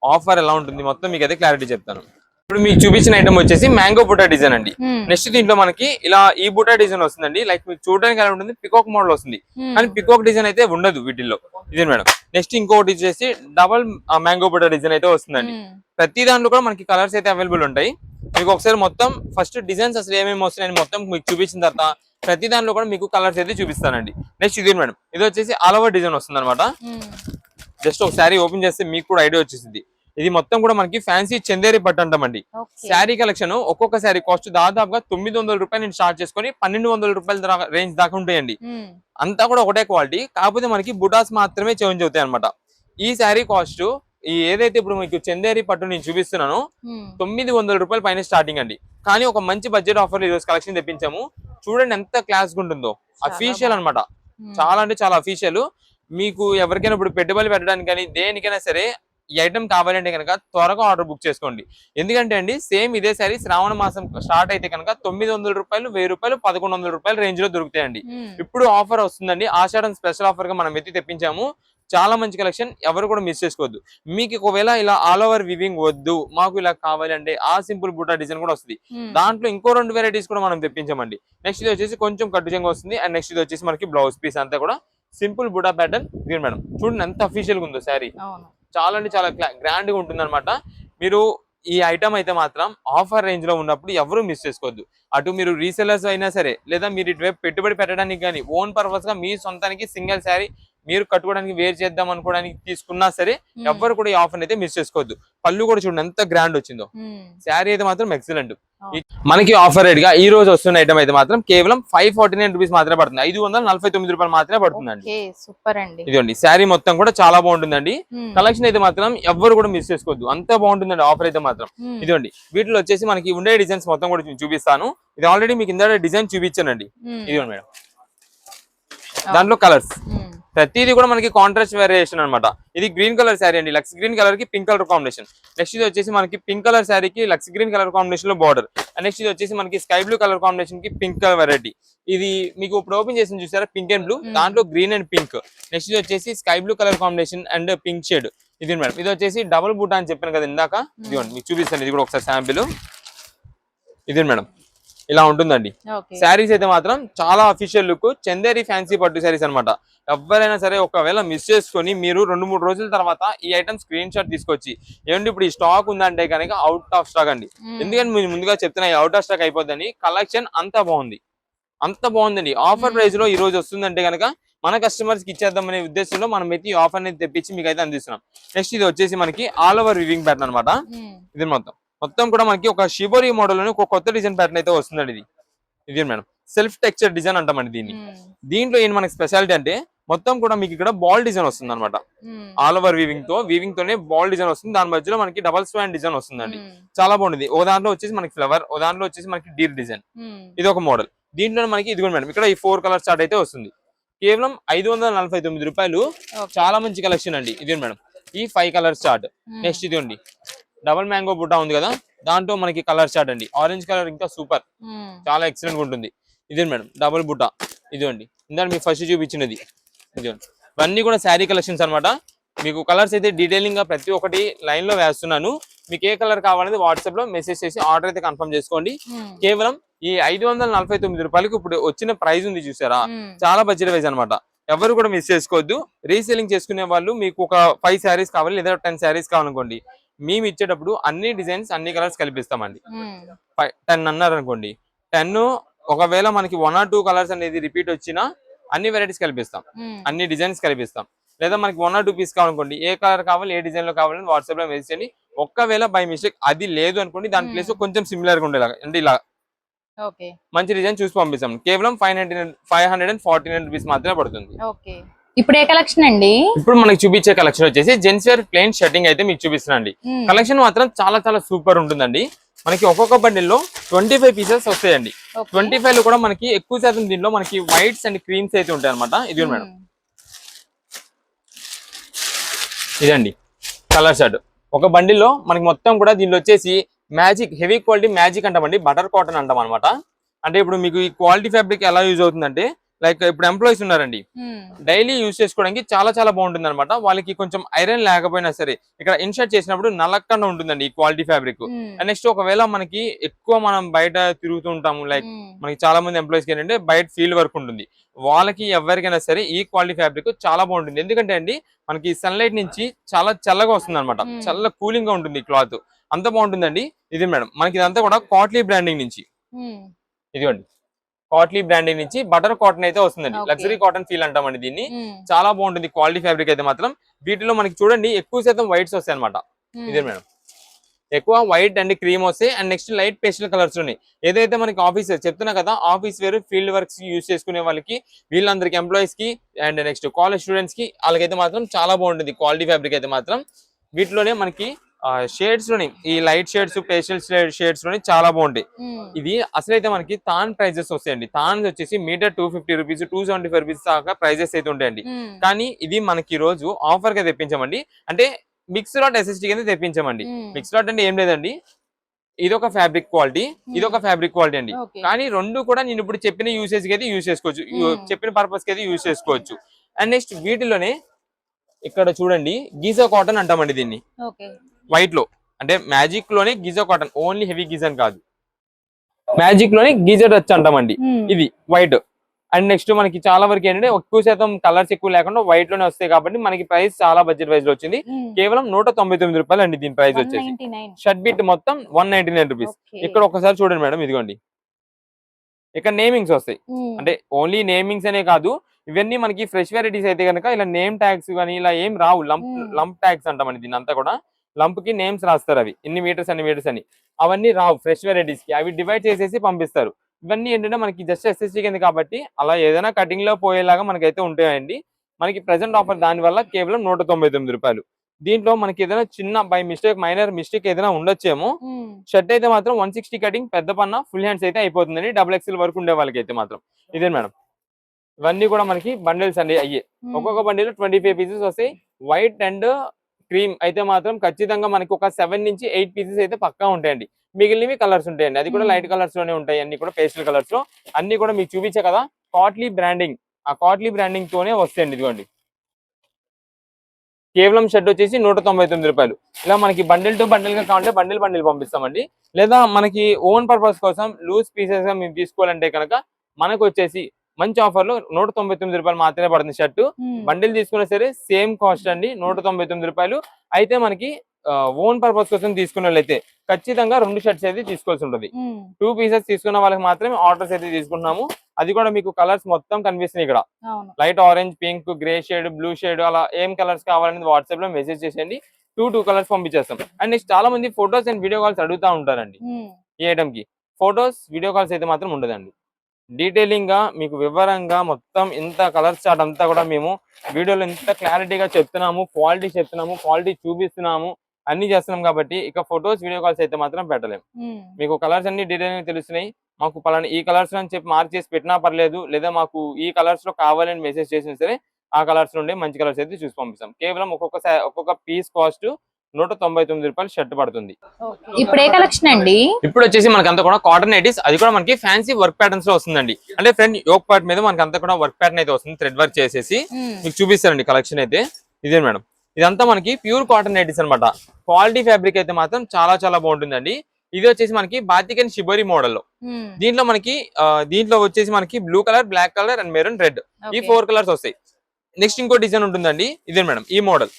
ఆఫర్ ఎలా ఉంటుంది, మొత్తం మీకు అయితే క్లారిటీ చెప్తాను. ఇప్పుడు మీకు చూపించిన ఐటమ్ వచ్చేసి మ్యాంగో బుటా డిజైన్ అండి. నెక్స్ట్ దీంట్లో మనకి ఇలా ఈ బుటా డిజైన్ వస్తుందండి. లైక్ మీకు చూడడానికి ఎలా ఉంటుంది, పికాక్ మోడల్ వస్తుంది, కానీ పికాక్ డిజైన్ అయితే ఉండదు వీటిల్లో. ఇదే మేడం నెక్స్ట్ ఇంకోటి వచ్చేసి డబల్ మ్యాంగో బుటా డిజైన్ అయితే వస్తుందండి. ప్రతి దాంట్లో కూడా మనకి కలర్స్ అయితే అవైలబుల్ ఉంటాయి. మీకు ఒకసారి మొత్తం ఫస్ట్ డిజైన్స్ అసలు ఏమేమి వస్తున్నాయని మొత్తం మీకు చూపించిన తర్వాత ప్రతి దాంట్లో కూడా మీకు కలర్స్ అయితే చూపిస్తానండి. నెక్స్ట్ ఇది మేడం, ఇది వచ్చేసి ఆల్ ఓవర్ డిజైన్ వస్తుంది అనమాట. జస్ట్ ఒక శారీ ఓపెన్ చేస్తే మీకు కూడా ఐడియా వచ్చేసింది. ఇది మొత్తం కూడా మనకి ఫ్యాన్సీ చందేరి పట్టు అంటామండి. శారీ కలెక్షన్ ఒక్కొక్క శారీ కాస్ట్ దాదాపుగా 900 రూపాయలు నుంచి స్టార్ట్ చేసుకొని 1200 రూపాయల రేంజ్ దాకా ఉంటాయండి. అంతా కూడా ఒకటే క్వాలిటీ, కాకపోతే మనకి బుటాస్ మాత్రమే చేంజ్ అవుతాయి అనమాట. ఈ శారీ కాస్ట్ ఈ ఏదైతే ఇప్పుడు మీకు చందేరి పట్టు నేను చూపిస్తున్నానో 900 రూపాయల పైన స్టార్టింగ్ అండి. కానీ ఒక మంచి బడ్జెట్ ఆఫర్ ఈ రోజు కలెక్షన్ తెప్పించాము. చూడండి ఎంత క్లాస్ గా ఉంటుందో. అఫీషియల్ అనమాట, చాలా అంటే చాలా అఫీషియల్. మీకు ఎవరికైనా ఇప్పుడు పెట్టుబడి పెట్టడానికి కానీ దేనికైనా సరే ఈ ఐటమ్ కావాలంటే కనుక త్వరగా ఆర్డర్ బుక్ చేసుకోండి. ఎందుకంటే అండి సేమ్ ఇదే సారీ శ్రావణ మాసం స్టార్ట్ అయితే కనుక 900 రూపాయలు, 1000 రూపాయలు, 1100 రూపాయల రేంజ్ లో దొరుకుతాయండి. ఇప్పుడు ఆఫర్ వస్తుందండి, ఆషాఢం స్పెషల్ ఆఫర్ గా మనం ఎత్తి తెప్పించాము. చాలా మంచి కలెక్షన్, ఎవరు కూడా మిస్ చేసుకోవద్దు. మీకు ఒకవేళ ఇలా ఆల్ ఓవర్ వివింగ్ వద్దు, మాకు ఇలా కావాలంటే ఆ సింపుల్ బూటా డిజైన్ కూడా వస్తుంది. దాంట్లో ఇంకో 2 వెరైటీస్ కూడా మనం తెప్పించామండి. నెక్స్ట్ ఇది వచ్చేసి కొంచెం కట్టు చెంగు వస్తుంది. అండ్ నెక్స్ట్ ఇది వచ్చేసి మనకి బ్లౌజ్ పీస్ అంతా కూడా సింపుల్ బుటా ప్యాటర్న్. ఇది మేడం చూడండి ఎంత అఫీషియల్ గా ఉందో శారీ. చాలా అంటే చాలా గ్రాండ్ గా ఉంటుంది అనమాట. మీరు ఈ ఐటమ్ అయితే మాత్రం ఆఫర్ రేంజ్ లో ఉన్నప్పుడు ఎవరు మిస్ చేసుకోవద్దు. అటు మీరు రీసెలర్స్ అయినా సరే, లేదా మీరు ఇటువైపు పెట్టుబడి పెట్టడానికి కానీ, ఓన్ పర్పస్ గా మీ సొంతానికి సింగిల్ శారీ మీరు కట్టుకోవడానికి వేర్ చేద్దాం అనుకోవడానికి తీసుకున్నా సరే ఎవ్వరు కూడా ఈ ఆఫర్ అయితే మిస్ చేసుకోవద్దు. పళ్ళు కూడా చూడండి ఎంత గ్రాండ్ వచ్చిందో. శారీ అయితే మాత్రం ఎక్సలెంట్. మనకి ఆఫర్ రేట్ గా ఈ రోజు వస్తున్న ఐటమ్ అయితే మాత్రం కేవలం 549 రూపీస్ మాత్రమే పడుతుంది. 549 రూపాయలు మాత్రమే పడుతుందండి. సూపర్ అండి. ఇదిగోండి శారీ మొత్తం కూడా చాలా బాగుంటుందండి. కలెక్షన్ అయితే మాత్రం ఎవ్వరు కూడా మిస్ చేసుకోవద్దు, అంత బాగుంటుందండి ఆఫర్ అయితే మాత్రం. ఇదిగోండి వీటిలో వచ్చేసి మనకి ఉండే డిజైన్స్ మొత్తం కూడా చూపిస్తాను. ఇది ఆల్రెడీ మీకు ఇంత డిజైన్ చూపించానండి. ఇదిగోండి మేడం, దాంట్లో కలర్స్ ప్రతిదీ కూడా మనకి కాంట్రాస్ట్ వేరియేషన్ అనమాట. ఇది గ్రీన్ కలర్ శారీ అండి, లక్స్ గ్రీన్ కలర్ కి పింక్ కలర్ కాంబినేషన్. నెక్స్ట్ ఇది వచ్చేసి మనకి పింక్ కలర్ శారీకి లక్స్ గ్రీన్ కలర్ కాంబినేషన్ లో బార్డర్. నెక్స్ట్ ఇది వచ్చేసి మనకి స్కై బ్లూ కలర్ కాంబినేషన్ కి పింక్ కలర్ వెరైటీ. ఇది మీకు ఇప్పుడు ఓపెన్ చేసి చూసారా, పింక్ అండ్ బ్లూ, దాంట్లో గ్రీన్ అండ్ పింక్. నెక్స్ట్ ఇది వచ్చేసి sky blue colour combination and pink shade. ఇది మేడం, ఇది వచ్చేసి డబుల్ బూటా అని చెప్పాను కదా ఇందాక. ఇదిగోండి మీకు చూపిస్తాను, ఇది కూడా ఒకసారి శాంపిల్. ఇది మేడం ఇలా ఉంటుందండి. శారీస్ అయితే మాత్రం చాలా అఫీషియల్ లుక్, చందేరి ఫ్యాన్సీ పట్టు శారీస్ అనమాట. ఎవరైనా సరే ఒకవేళ మిస్ చేసుకొని మీరు 2-3 రోజుల తర్వాత ఈ ఐటమ్ స్క్రీన్ షాట్ తీసుకొచ్చి ఏమంటే ఇప్పుడు ఈ స్టాక్ ఉందంటే కనుక అవుట్ ఆఫ్ స్టాక్ అండి. ఎందుకంటే మీరు ముందుగా చెప్తున్నా అవుట్ ఆఫ్ స్టాక్ అయిపోద్దని. కలెక్షన్ అంత బాగుంది, అంత బాగుందండి. ఆఫర్ ప్రైస్ లో ఈ రోజు వస్తుందంటే కనుక మన కస్టమర్స్ కి ఇచ్చేద్దాం అనే ఉద్దేశంలో మనం అయితే ఈ ఆఫర్ అనేది తెప్పించి మీకు అయితే అందిస్తున్నాం. నెక్స్ట్ ఇది వచ్చేసి మనకి ఆల్ ఓవర్ వివింగ్ ప్యాటర్న్ అనమాట. ఇది మొత్తం కూడా మనకి ఒక షిబోరి మోడల్ లోని ఒక కొత్త డిజైన్ ప్యాటర్న్ అయితే వస్తుందండి. ఇది మేడం సెల్ఫ్ టెక్స్చర్ డిజైన్ అంటామండి దీన్ని. దీంట్లో ఏం మనకి స్పెషాలిటీ అంటే మొత్తం కూడా మీకు ఇక్కడ బాల్ డిజైన్ వస్తుంది అనమాట. ఆల్ ఓవర్ వీవింగ్ తోనే బాల్ డిజైన్ వస్తుంది. దాని మధ్యలో మనకి డబల్ స్వాన్ డిజైన్ వస్తుందండి. చాలా బాగుంటుంది. ఓ దాంట్లో వచ్చేసి మనకి ఫ్లవర్, ఓ దాంట్లో వచ్చేసి మనకి డీర్ డిజైన్. ఇది ఒక మోడల్. దీంట్లో మనకి ఇది మేడం ఇక్కడ ఈ 4 కలర్ చార్ట్ అయితే వస్తుంది. కేవలం 549 రూపాయలు. చాలా మంచి కలెక్షన్ అండి. ఇది మేడం ఈ 5 కలర్ చార్ట్. నెక్స్ట్ ఇది ఉంది డబల్ మ్యాంగో బుట్టా ఉంది కదా, దాంట్లో మనకి కలర్ చార్ట్ అండి. ఆరెంజ్ కలర్ ఇంకా సూపర్, చాలా ఎక్సలెంట్ గా ఉంటుంది. ఇదే మేడం డబుల్ బుట్టా. ఇదిగోండి ఇందాక మీకు ఫస్ట్ చూపించినది. ఇదిగోండి ఇవన్నీ కూడా శారీ కలెక్షన్స్ అనమాట. మీకు కలర్స్ అయితే డీటెయిలింగ్ గా ప్రతి ఒక్కటి లైన్ లో వేస్తున్నాను. మీకు ఏ కలర్ కావాలనేది వాట్సాప్ లో మెసేజ్ చేసి ఆర్డర్ అయితే కన్ఫర్మ్ చేసుకోండి. కేవలం ఈ 549 రూపాయలకి ఇప్పుడు వచ్చిన ప్రైస్ ఉంది చూసారా, చాలా బడ్జెట్ వైజ్ అనమాట. ఎవరు కూడా మిస్ చేసుకోవద్దు. రీసేలింగ్ చేసుకునే వాళ్ళు మీకు ఒక 5 శారీస్ కావాలి లేదా 10 శారీస్ కావాలనుకోండి, మేము ఇచ్చేటప్పుడు అన్ని డిజైన్స్ అన్ని కలర్స్ కల్పిస్తామండి. 10 అన్నారు అనుకోండి, 10 ఒకవేళ మనకి 1 or 2 కలర్స్ అనేది రిపీట్ వచ్చినా అన్ని వెరైటీస్ కల్పిస్తాం, అన్ని డిజైన్స్ కల్పిస్తాం. లేదా మనకి 1 or 2 పీస్ కావాలనుకోండి, ఏ కలర్ కావాలి ఏ డిజైన్ లో కావాలని వాట్సాప్ లో మెసేజ్ చేయండి. ఒక్కవేళ బై మిస్టేక్ అది లేదు అనుకోండి, దాని ప్లేస్ కొంచెం సిమిలర్ గా ఉండేలాగా అంటే ఇలా మంచి డిజైన్ చూసి పంపిస్తాం. కేవలం 549 రూపీస్ మాత్రమే పడుతుంది. ఇప్పుడు ఏ కలెక్షన్ అండి? ఇప్పుడు మనకి చూపించే కలెక్షన్ వచ్చేసి జెంట్స్ వేర్ ప్లెయిన్ షర్టింగ్ అయితే మీకు చూపిస్తున్నాండి. కలెక్షన్ మాత్రం చాలా చాలా సూపర్ ఉంటుందండి. మనకి ఒక్కొక్క బండిల్ లో 25 పీసెస్ వస్తాయండి. 25 లో కూడా మనకి ఎక్కువ శాతం దీనిలో మనకి వైట్స్ అండ్ క్రీమ్స్ అయితే ఉంటాయి అనమాట. ఇది మేడం ఇదండి కలర్ షర్ట్. ఒక బండిల్ లో మనకి మొత్తం కూడా దీనిలో వచ్చేసి మ్యాజిక్ హెవీ క్వాలిటీ మ్యాజిక్ అంటామండి, బటర్ కాటన్ అంటాం అనమాట. అంటే ఇప్పుడు మీకు ఈ క్వాలిటీ ఫ్యాబ్రిక్ ఎలా యూజ్ అవుతుందంటే, లైక్ ఇప్పుడు ఎంప్లాయీస్ ఉన్నారండి, డైలీ యూజ్ చేసుకోవడానికి చాలా చాలా బాగుంటుంది అనమాట. వాళ్ళకి కొంచెం ఐరన్ లేకపోయినా సరే ఇక్కడ ఇన్షర్ట్ చేసినప్పుడు నల్లకుండా ఉంటుందండి ఈ క్వాలిటీ ఫ్యాబ్రిక్. అండ్ నెక్స్ట్ ఒకవేళ మనకి ఎక్కువ మనం బయట తిరుగుతూ ఉంటాము, లైక్ మనకి చాలా మంది ఎంప్లాయీస్ కి ఏంటంటే బయట ఫీల్డ్ వర్క్ ఉంటుంది, వాళ్ళకి ఎవరికైనా సరే ఈ క్వాలిటీ ఫ్యాబ్రిక్ చాలా బాగుంటుంది. ఎందుకంటే అండి మనకి సన్లైట్ నుంచి చాలా చల్లగా వస్తుంది అనమాట, చల్ల కూలింగ్ గా ఉంటుంది క్లాత్, అంత బాగుంటుందండి. ఇది మేడం మనకి ఇదంతా కూడా కాట్లీ బ్రాండింగ్ నుంచి, ఇదిగోండి కాట్లీ బ్రాండింగ్ నుంచి బటర్ కాటన్ అయితే వస్తుందండి. లగ్జరీ కాటన్ ఫీల్ అంటామండి దీన్ని. చాలా బాగుంటుంది క్వాలిటీ ఫ్యాబ్రిక్ అయితే మాత్రం. వీటిలో మనకి చూడండి ఎక్కువ శాతం వైట్స్ వస్తాయి అనమాట. ఇదే మేడం ఎక్కువ వైట్ అండ్ క్రీమ్ వస్తాయి. And next light pastel colours ఉన్నాయి. ఏదైతే మనకి ఆఫీస్ చెప్తున్నా కదా, ఆఫీస్ వేరు ఫీల్డ్ వర్క్స్ యూజ్ చేసుకునే వాళ్ళకి, వీళ్ళందరికి ఎంప్లాయీస్ కి అండ్ నెక్స్ట్ కాలేజ్ స్టూడెంట్స్ కి వాళ్ళకైతే మాత్రం చాలా బాగుంటుంది క్వాలిటీ ఫ్యాబ్రిక్ అయితే మాత్రం. వీటిలోనే మనకి షేడ్స్ లోని ఈ లైట్ షేడ్స్ పేస్టల్ షేడ్స్ లోని చాలా బాగుంటాయి. ఇది అసలైతే మనకి తాన్ ప్రైజెస్ వస్తాయండి. తాన్ వచ్చేసి మీటర్ 250 రూపీస్ 275 రూపీస్ దాకా ప్రైజెస్ అయితే ఉంటాయండి. కానీ ఇది మనకి ఈ రోజు ఆఫర్ గా తెప్పించామండి. అంటే మిక్స్ లాట్ ఎస్ఎస్టీ కింద తెప్పించామండి. మిక్స్ లాట్ అంటే ఏం లేదండి, ఇదొక ఫ్యాబ్రిక్ క్వాలిటీ, ఇదొక ఫ్యాబ్రిక్ క్వాలిటీ అండి. కానీ రెండు కూడా నేను ఇప్పుడు చెప్పిన యూసేజ్ కి అయితే యూజ్ చేసుకోవచ్చు, చెప్పిన పర్పస్ కి అయితే యూజ్ చేసుకోవచ్చు. అండ్ నెక్స్ట్ వీటిలోనే ఇక్కడ చూడండి గీజా కాటన్ అంటామండి దీన్ని. వైట్ లో అంటే మ్యాజిక్ లోనే గీజా కాటన్, ఓన్లీ హెవీ గీజన్ కాదు, మ్యాజిక్ లోనే గీజర్ టచ్ అంటామండి. ఇది వైట్ అండ్ నెక్స్ట్ మనకి చాలా వరకు ఏంటంటే ఎక్కువ శాతం కలర్స్ ఎక్కువ లేకుండా వైట్ లోనే వస్తాయి కాబట్టి మనకి ప్రైస్ చాలా బడ్జెట్ వైజ్ లో వచ్చింది. కేవలం 199 రూపాయలు అండి దీని ప్రైస్ వచ్చేసి. 199. షర్ట్ బిట్ మొత్తం 199 రూపీస్. ఓకే. ఇక్కడ ఒకసారి చూడండి మేడం, ఇదిగోండి ఇక్కడ నేమింగ్స్ వస్తాయి. అంటే ఓన్లీ నేమింగ్స్ అనే కాదు, ఇవన్నీ మనకి ఫ్రెష్ వెరైటీస్ అయితే కనుక ఇలా నేమ్ ట్యాగ్స్ కానీ ఇలా ఏం రావు. లంప్ ట్యాగ్స్ అంటామని దీని అంతా కూడా. లంప్ కి నేమ్స్ రాస్తారు, అవి ఇన్ని మీటర్స్ అన్ని మీటర్స్ అని, అవన్నీ రావు ఫ్రెష్ వెరైటీస్ కి. అవి డివైడ్ చేసేసి పంపిస్తారు. ఇవన్నీ ఏంటంటే మనకి జస్ట్ ఎస్ఎస్టీ కింద కాబట్టి అలా ఏదైనా కటింగ్ లో పోయేలాగా మనకైతే ఉంటాయండి. మనకి ప్రెసెంట్ ఆఫర్ దాని వల్ల కేవలం 199 రూపాయలు. దీంట్లో మనకి ఏదైనా చిన్న బై మిస్టేక్ మైనర్ మిస్టేక్ ఏదైనా ఉండొచ్చేమో. షర్ట్ అయితే మాత్రం 160 కటింగ్, పెద్ద పన్న ఫుల్ హ్యాండ్స్ అయితే అయిపోతుందండి. XXL వరకు ఉండే వాళ్ళకి అయితే మాత్రం. ఇదే మేడం, ఇవన్నీ కూడా మనకి బండిల్స్ అండి అయ్యే. ఒక్కొక్క బండిల్ 25 పీసెస్ వస్తాయి. వైట్ అండ్ క్రీమ్ అయితే మాత్రం ఖచ్చితంగా మనకి ఒక 7 నుంచి 8 పీసెస్ అయితే పక్కా ఉంటాయండి. మిగిలినవి కలర్స్ ఉంటాయండి, అది కూడా లైట్ కలర్స్ లోనే ఉంటాయి. అన్ని కూడా పేస్టల్ కలర్స్ లో అన్ని కూడా మీకు చూపించే కదా కాట్లీ బ్రాండింగ్. ఆ కాట్లీ బ్రాండింగ్ తోనే వస్తాయండి. ఇదిగోండి కేవలం షర్ట్ వచ్చేసి 199 రూపాయలు. ఇలా మనకి బండిల్ టు బండిల్ గా కావాలంటే బండిల్ పంపిస్తామండి. లేదా మనకి ఓన్ పర్పస్ కోసం లూజ్ పీసెస్ గా మేము తీసుకోవాలంటే కనుక మనకు వచ్చేసి మంచి ఆఫర్ లో 199 రూపాయలు మాత్రమే పడుతుంది షర్ట్. బండిల్ తీసుకున్నా సరే సేమ్ కాస్ట్ అండి, 199 రూపాయలు. అయితే మనకి ఓన్ పర్పస్ కోసం తీసుకున్న వాళ్ళైతే ఖచ్చితంగా 2 షర్ట్స్ అయితే తీసుకోవాల్సి ఉంటుంది. 2 పీసెస్ తీసుకున్న వాళ్ళకి మాత్రమే ఆర్డర్స్ అయితే తీసుకుంటున్నాము. అది కూడా మీకు కలర్స్ మొత్తం కనిపిస్తున్నాయి ఇక్కడ. Light orange, pink, grey shade, blue shade, అలా ఏం కలర్స్ కావాలనేది వాట్సాప్ లో మెసేజ్ చేసేయండి. 2 కలర్స్ పంపించేస్తాం. అండ్ నెక్స్ట్ చాలా మంది ఫొటోస్ అండ్ వీడియో కాల్స్ అడుగుతా ఉంటారండి. ఈ ఐటమ్ కి ఫొటోస్ వీడియో కాల్స్ అయితే మాత్రం ఉండదండి. డీటెయిలింగ్ గా మీకు వివరంగా మొత్తం ఇంత కలర్ చార్ట్ అంతా కూడా మేము వీడియోలో ఎంత క్లారిటీగా చెప్తున్నాము, క్వాలిటీ చూపిస్తున్నాము, అన్ని చేస్తున్నాం కాబట్టి ఇక ఫొటోస్ వీడియో కాల్స్ అయితే మాత్రం పెట్టలేము. మీకు కలర్స్ అన్ని డీటెయిల్ తెలుస్తున్నాయి. మాకు పలానా ఈ కలర్స్ అని చెప్పి మార్క్ చేసి పెట్టినా పర్లేదు, లేదా మాకు ఈ కలర్స్ లో కావాలని మెసేజ్ చేసినా సరే ఆ కలర్స్ నుండి మంచి కలర్స్ అయితే చూసి పంపిస్తాం. కేవలం ఒక్కొక్క పీస్ కాస్ట్ 199 రూపాయలు షర్ట్ పడుతుంది. ఇప్పుడు ఏ కలెక్షన్ అండి? ఇప్పుడు వచ్చేసి మనకంతా కూడా కాటన్ నైటీస్, అది కూడా మనకి ఫ్యాన్సీ వర్క్ ప్యాటర్న్స్ లో వస్తుందండి. అంటే ఫ్రంట్ యోక్ పార్ట్ మీద మనకంతా కూడా వర్క్ ప్యాటర్న్ అయితే వస్తుంది, థ్రెడ్ వర్క్ చేసేసి మీకు చూపిస్తారండి కలెక్షన్ అయితే. ఇదే మేడం, ఇదంతా మనకి ప్యూర్ కాటన్ నైటీస్ అనమాట. క్వాలిటీ ఫ్యాబ్రిక్ అయితే మాత్రం చాలా చాలా బాగుంటుందండి. ఇది వచ్చేసి మనకి బాతిక్ అండ్ షిబోరి మోడల్ లో. దీంట్లో వచ్చేసి మనకి blue colour, black colour and maroon, red, ఈ 4 కలర్స్ వస్తాయి. నెక్స్ట్ ఇంకో డిజైన్ ఉంటుందండి, ఇదే మేడం ఈ మోడల్.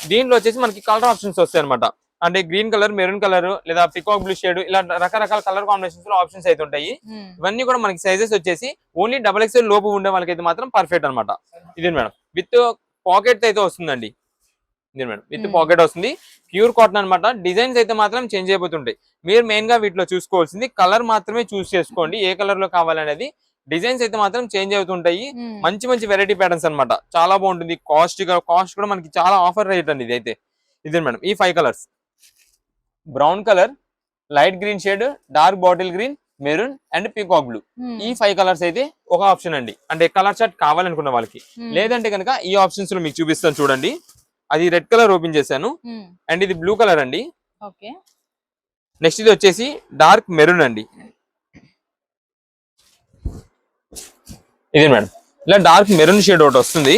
దీంట్లో వచ్చేసి మనకి కలర్ ఆప్షన్స్ వస్తాయి అనమాట. అంటే గ్రీన్ కలర్, మెరూన్ కలర్, లేదా పికాక్ బ్లూ షేడ్, ఇలా రకరకాల కలర్ కాంబినేషన్స్ లో ఆప్షన్స్ అయితే ఉంటాయి. ఇవన్నీ కూడా మనకి సైజెస్ వచ్చేసి ఓన్లీ XXL లోపు ఉండే వాళ్ళకైతే మాత్రం పర్ఫెక్ట్ అనమాట. ఇదే మేడం, విత్ పాకెట్ అయితే వస్తుందండి. ఇదే మేడం, విత్ పాకెట్ వస్తుంది. ప్యూర్ కాటన్ అనమాట. డిజైన్స్ అయితే మాత్రం చేంజ్ అయిపోతుంటాయి. మీరు మెయిన్ గా వీటిలో చూసుకోవాల్సింది కలర్ మాత్రమే చూస్ చేసుకోండి, ఏ కలర్ లో కావాలనేది. డిజైన్స్ అయితే మాత్రం చేంజ్ అవుతుంటాయి. మంచి మంచి వెరైటీ ప్యాటర్న్స్ అనమాట, చాలా బాగుంటుంది. కాస్ట్ కూడా మనకి చాలా ఆఫర్ రేట్ అండి ఇది అయితే. ఇదే మేడం, ఈ 5 colours, brown colour, light green shade, dark bottle green, maroon and peacock blue, ఈ 5 కలర్స్ అయితే ఒక ఆప్షన్ అండి. అంటే కలర్ చార్ట్ కావాలనుకున్న వాళ్ళకి. లేదంటే కనుక ఈ ఆప్షన్స్ లో మీకు చూపిస్తాను చూడండి. అది రెడ్ కలర్ ఓపెన్ చేశాను, అండ్ ఇది బ్లూ కలర్ అండి. నెక్స్ట్ ఇది వచ్చేసి డార్క్ మెరూన్ అండి. ఇదే మేడం, ఇలా డార్క్ మెరూన్ షేడ్ ఒకటి వస్తుంది.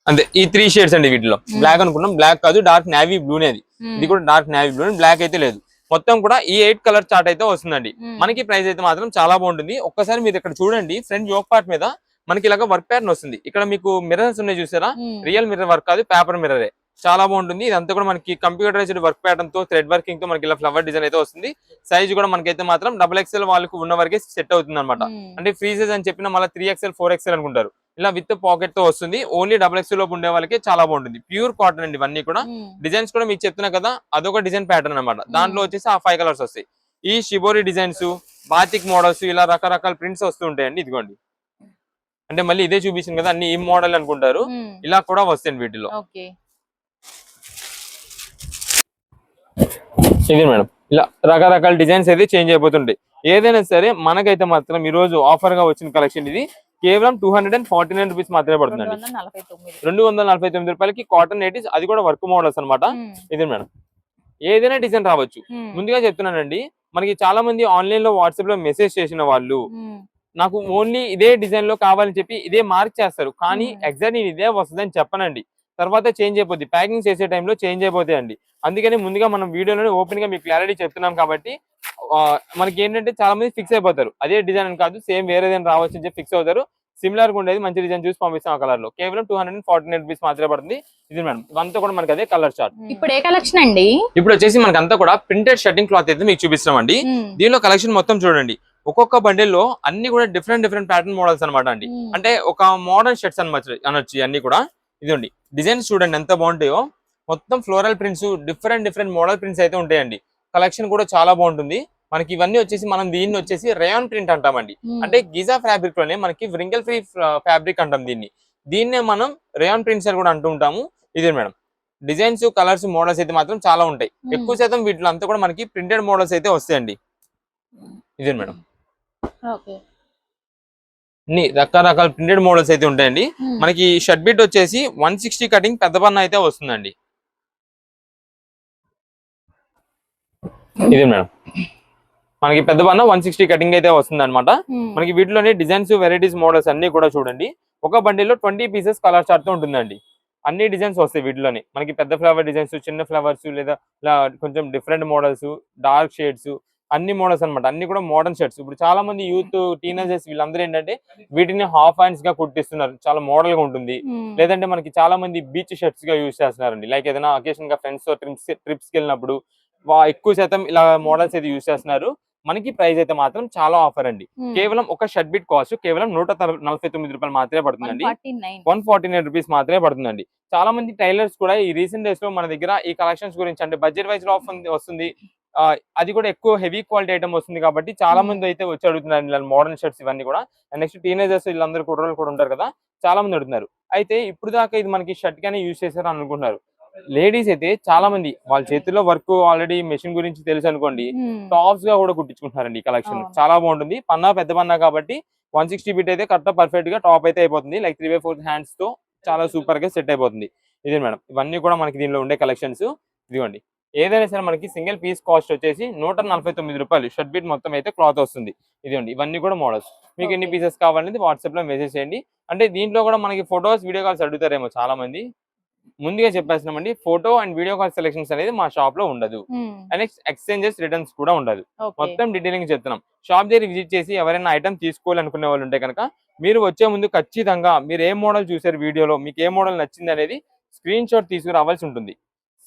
అంతే, ఈ 3 షేడ్స్ అండి. వీటిలో బ్లాక్ అనుకున్నాం, బ్లాక్ కాదు, డార్క్ నేవీ బ్లూనే. ఇది కూడా డార్క్ నేవీ బ్లూ, బ్లాక్ అయితే లేదు. మొత్తం కూడా ఈ 8 కలర్ చార్ట్ అయితే వస్తుందండి. మనకి ప్రైస్ అయితే మాత్రం చాలా బాగుంటుంది. ఒక్కసారి మీరు ఇక్కడ చూడండి, ఫ్రంట్ యోక్ పార్ట్ మీద మనకి ఇలాగ వర్క్ ప్యాటర్న్ వస్తుంది. ఇక్కడ మీకు మిర్రర్స్ ఉన్నాయి చూసారా, రియల్ మిర్రర్ వర్క్ కాదు, పేపర్ మిర్రరే. చాలా బాగుంటుంది. ఇదంతా కూడా మనకి కంప్యూటరైజ్డ్ వర్క్ ప్యాటర్న్ తో, థ్రెడ్ వర్కింగ్ తో మనకి ఇలా ఫ్లవర్ డిజైన్ అయితే వస్తుంది. సైజ్ కూడా మనకైతే మాత్రం XXL వాళ్ళకు ఉన్న వరకే సెట్ అవుతుంది అనమాట. అంటే ఫ్రీ సైజ్ అని చెప్పిన మళ్ళీ 3XL 4XL అనుకుంటారు. ఇలా విత్ పాకెట్ తో వస్తుంది. ఓన్లీ XXL లోపు ఉండే వాళ్ళకి చాలా బాగుంటుంది. ప్యూర్ కాటన్ అండి ఇవన్నీ కూడా. డిజైన్స్ కూడా మీకు చెప్తున్నా కదా, అదొక డిజైన్ ప్యాటర్న్ అనమాట. దాంట్లో వచ్చేసి ఆ 5 కలర్స్ వస్తాయి. ఈ షిబోరి డిజైన్స్, బాతిక్ మోడల్స్, ఇలా రకరకాల ప్రింట్స్ వస్తూ ఉంటాయండి. ఇదిగోండి, అంటే మళ్ళీ ఇదే చూపించింది కదా అన్ని ఈ మోడల్ అనుకుంటారు, ఇలా కూడా వస్తాయండి వీటిలో. ఇది మేడం, ఇలా రకరకాల డిజైన్స్ అయితే చేంజ్ అయిపోతుంటాయి. ఏదైనా సరే మనకైతే మాత్రం ఈ రోజు ఆఫర్ గా వచ్చిన కలెక్షన్ ఇది కేవలం 249 రూపీస్ మాత్రమే పడుతుందండి. 249 రూపాయలకి కాటన్ నైటీస్, అది కూడా వర్క్ మోడల్స్ అనమాట. ఇది మేడం, ఏదైనా డిజైన్ రావచ్చు. ముందుగా చెప్తున్నానండి, మనకి చాలా మంది ఆన్లైన్ లో వాట్సాప్ లో మెసేజ్ చేసిన వాళ్ళు నాకు ఓన్లీ ఇదే డిజైన్ లో కావాలని చెప్పి ఇదే మార్క్ చేస్తారు. కానీ ఎగ్జాక్ట్ నేను ఇదే వస్తుందని చెప్పనండి. తర్వాత చేంజ్ అయిపోద్ది, ప్యాకింగ్ చేసే టైంలో చేంజ్ అయిపోతాయండి. అందుకని ముందుగా మనం వీడియోలోనే ఓపెన్ గా మీకు క్లారిటీ చెప్తున్నాం కాబట్టి మనకి ఏంటంటే చాలా మంది ఫిక్స్ అయిపోతారు, అదే డిజైన్ అని కాదు సేమ్ వేరేదైనా రావచ్చు అని చెప్పి ఫిక్స్ అవుతారు. సిమిలర్ గా ఉండేది మంచి డిజైన్ చూసి పంపిస్తాం ఆ కలర్ లో. కేవలం 249 రూపీస్ మాత్రమే పడుతుంది. ఇది మేడం ఇవంతా కూడా మనకి అదే కలర్ చార్ట్. ఇప్పుడు ఏ కలెక్షన్ అండి? ఇప్పుడు వచ్చేసి మనకి అంతా కూడా ప్రింటెడ్ షర్టింగ్ క్లాత్ అయితే మీకు చూపిస్తామండి. దీనిలో కలెక్షన్ మొత్తం చూడండి, ఒక్కొక్క బండిల్ లో అన్ని కూడా డిఫరెంట్ డిఫరెంట్ ప్యాటర్న్ మోడల్స్ అనమాట అండి. అంటే ఒక మోడర్న్ షర్ట్స్ అనొచ్చు అన్ని కూడా. ఇదండి డిజైన్స్ చూడండి ఎంత బాగుంటాయో, మొత్తం floral prints, different different model prints అయితే ఉంటాయండి. కలెక్షన్ కూడా చాలా బాగుంటుంది. మనకి ఇవన్నీ వచ్చేసి మనం దీన్ని వచ్చేసి రేయాన్ ప్రింట్ అంటామండి. అంటే గిజా ఫ్యాబ్రిక్ లోనే మనకి వ్రింకిల్ ఫ్రీ ఫ్యాబ్రిక్ అంటాం దీన్నే మనం రేయాన్ ప్రింట్స్ అని కూడా అంటూ ఉంటాము. ఇదే మేడం డిజైన్స్, కలర్స్, మోడల్స్ అయితే మాత్రం చాలా ఉంటాయి. ఎక్కువ శాతం వీటిలో అంతా కూడా మనకి ప్రింటెడ్ మోడల్స్ అయితే వస్తాయండి. ఇదే మేడం రకరకాల ప్రింటెడ్ మోడల్స్ అయితే ఉంటాయండి. మనకి షర్ట్ బిట్ వచ్చేసి 160 కటింగ్ పెద్ద పన్న అయితే వస్తుందండి. ఇదే మేడం మనకి పెద్ద పన్న 160 కటింగ్ అయితే వస్తుంది అనమాట. మనకి వీటిలోనే డిజైన్స్, వెరైటీస్, మోడల్స్ అన్ని కూడా చూడండి. ఒక బండిలో 20 పీసెస్ కలర్ చార్ట్ తో ఉంటుందండి. అన్ని డిజైన్స్ వస్తాయి వీటిలోనే. మనకి పెద్ద ఫ్లవర్ డిజైన్స్, చిన్న ఫ్లవర్స్, లేదా కొంచెం డిఫరెంట్ మోడల్స్, డార్క్ షేడ్స్, అన్ని మోడల్స్ అనమాట. అన్ని కూడా మోడర్న్ షర్ట్స్. ఇప్పుడు చాలా మంది యూత్, టీనేజర్స్ వీళ్ళందరూ ఏంటంటే వీటిని హాఫ్ హ్యాండ్స్ గా కుట్టిస్తున్నారు, చాలా మోడల్ గా ఉంటుంది. లేదంటే మనకి చాలా మంది బీచ్ షర్ట్స్ గా యూజ్ చేస్తున్నారండి. లైక్ ఏదైనా అకేషన్ గా ఫ్రెండ్స్ తో ట్రిప్స్ కి వెళ్ళినప్పుడు ఎక్కువ శాతం ఇలా మోడల్స్ అయితే యూజ్ చేస్తున్నారు. మనకి ప్రైస్ అయితే మాత్రం చాలా ఆఫర్ అండి. కేవలం ఒక షర్ట్ బిట్ కాస్ట్ కేవలం 149 రూపాయలు మాత్రమే పడుతుందండి. 149 రూపీస్ మాత్రమే పడుతుందండి. చాలా మంది టైలర్స్ కూడా ఈ రీసెంట్ డేస్ లో మన దగ్గర ఈ కలెక్షన్స్ గురించి, అంటే బడ్జెట్ వైజ్ లో వస్తుంది, అది కూడా ఎక్కువ హెవీ క్వాలిటీ ఐటమ్ వస్తుంది కాబట్టి చాలా మంది అయితే వచ్చి అడుగుతున్నారు మోడర్న్ షర్ట్స్ ఇవన్నీ కూడా. నెక్స్ట్ టీనేజర్స్ వీళ్ళందరూ కుర్రోళ్ళు కూడా ఉంటారు కదా, చాలా మంది అడుగుతున్నారు. అయితే ఇప్పుడు దాకా ఇది మనకి షర్ట్ గానే యూజ్ చేశారు అనుకుంటున్నారు. లేడీస్ అయితే చాలా మంది వాళ్ళ చేతిలో వర్క్ ఆల్రెడీ మెషిన్ గురించి తెలుసు అనుకోండి, టాప్స్ గా కూడా కుట్టించుకుంటున్నారండి. ఈ కలెక్షన్ చాలా బాగుంటుంది. పన్నా పెద్ద పన్నా కాబట్టి 160 బిట్ అయితే కరెక్ట్ పర్ఫెక్ట్ గా టాప్ అయితే అయిపోతుంది. లైక్ 3/4 హ్యాండ్స్ తో చాలా సూపర్ గా సెట్ అయిపోతుంది. ఇదే మేడం ఇవన్నీ కూడా మనకి దీనిలో ఉండే కలెక్షన్స్. ఇదిగోండి ఏదైనా సరే మనకి సింగిల్ పీస్ కాస్ట్ వచ్చేసి 149 రూపాయలు. షర్ట్ బిట్ మొత్తం అయితే క్లాత్ వస్తుంది. ఇదిగోండి ఇవన్నీ కూడా మోడల్స్. మీకు ఎన్ని పీసెస్ కావాలనేది వాట్సాప్ లో మెసేజ్ చేయండి. అంటే దీంట్లో కూడా మనకి ఫొటోస్, వీడియో కాల్స్ అడుగుతారేమో చాలా మంది. ముందుగా చెప్పేస్తున్నామండి, photo and video call selections అనేది మా షాప్ లో ఉండదు. నెక్స్ట్ ఎక్స్చేంజెస్, రిటర్న్స్ కూడా ఉండదు. మొత్తం డీటెయిలింగ్ చెప్తున్నాం. షాప్ దగ్గర విజిట్ చేసి ఎవరైనా ఐటమ్ తీసుకోవాలనుకునే వాళ్ళు ఉంటే కనుక మీరు వచ్చే ముందు ఖచ్చితంగా మీరు ఏ మోడల్ చూసారు వీడియోలో, మీకు ఏ మోడల్ నచ్చింది అనేది స్క్రీన్ షాట్ తీసుకురావాల్సి ఉంటుంది.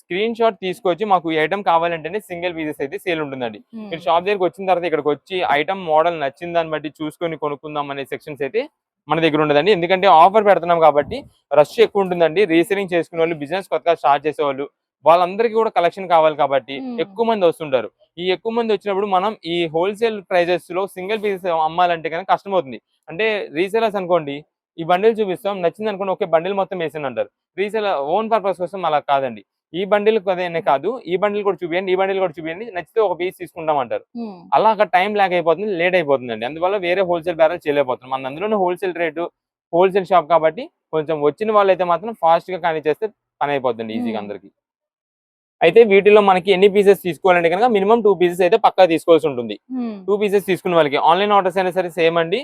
స్క్రీన్ షాట్ తీసుకొచ్చి మాకు ఈ ఐటమ్ కావాలంటేనే సింగిల్ పీసెస్ అయితే సేల్ ఉంటుందండి. మీరు షాప్ దగ్గరికి వచ్చిన తర్వాత ఇక్కడికి వచ్చి ఐటమ్ మోడల్ నచ్చిన దాన్ని బట్టి చూసుకొని కొనుక్కుందాం అనే సెక్షన్స్ అయితే మన దగ్గర ఉండదండి. ఎందుకంటే ఆఫర్ పెడుతున్నాం కాబట్టి రష్ ఎక్కువ ఉంటుందండి. రీసేలింగ్ చేసుకునే వాళ్ళు, బిజినెస్ కొత్తగా స్టార్ట్ చేసేవాళ్ళు, వాళ్ళందరికీ కూడా కలెక్షన్ కావాలి కాబట్టి ఎక్కువ మంది వస్తుంటారు. ఈ ఎక్కువ మంది వచ్చినప్పుడు మనం ఈ హోల్సేల్ ప్రైజెస్ లో సింగిల్ పీసెస్ అమ్మాలంటే కనుక కష్టం అవుతుంది. అంటే రీసేలర్స్ అనుకోండి, ఈ బండిల్ చూపిస్తాం నచ్చింది అనుకోండి, ఒకే బండిల్ మొత్తం వేసింది అంటారు. రీసేల్ ఓన్ పర్పస్ కోసం అలా కాదండి. ఈ బండిల్ అదే కాదు, ఈ బండిల్ కూడా చూపించండి, ఈ బండిల్ కూడా చూపించండి, నచ్చితే ఒక పీస్ తీసుకుంటాం అంటారు. అలా అక్కడ టైం లాగ్ అయిపోతుంది, లేట్ అయిపోతుందండి. అందువల్ల వేరే హోల్సేల్ బేరాలు చేయలేకపోతున్నాం. మన అందులోనే హోల్సేల్ రేటు, హోల్సేల్ షాప్ కాబట్టి కొంచెం వచ్చిన వాళ్ళు అయితే మాత్రం ఫాస్ట్ గా కానీ చేస్తే పని అయిపోతుంది ఈజీగా అందరికి. అయితే వీటిలో మనకి ఎన్ని పీసెస్ తీసుకోవాలంటే కనుక మినిమం 2 పీసెస్ అయితే పక్కా తీసుకోవాల్సి ఉంటుంది. 2 పీసెస్ తీసుకున్న వాళ్ళకి ఆన్లైన్ ఆర్డర్స్ అయినా సరే సేమ్ అండి.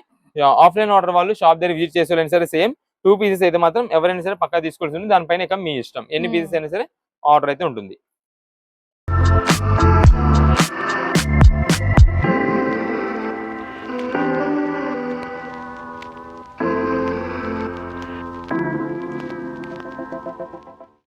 ఆఫ్లైన్ ఆర్డర్ వాళ్ళు షాప్ దగ్గర విజిట్ చేసేవాళ్ళైనా సరే సేమ్. 2 పీసెస్ అయితే మాత్రం ఎవరైనా సరే పక్కా తీసుకోవాల్సి ఉంటుంది. దానిపైన ఇక మీ ఇష్టం, ఎన్ని పీసెస్ అయినా సరే ఆర్డర్ అయితే ఉంటుంది.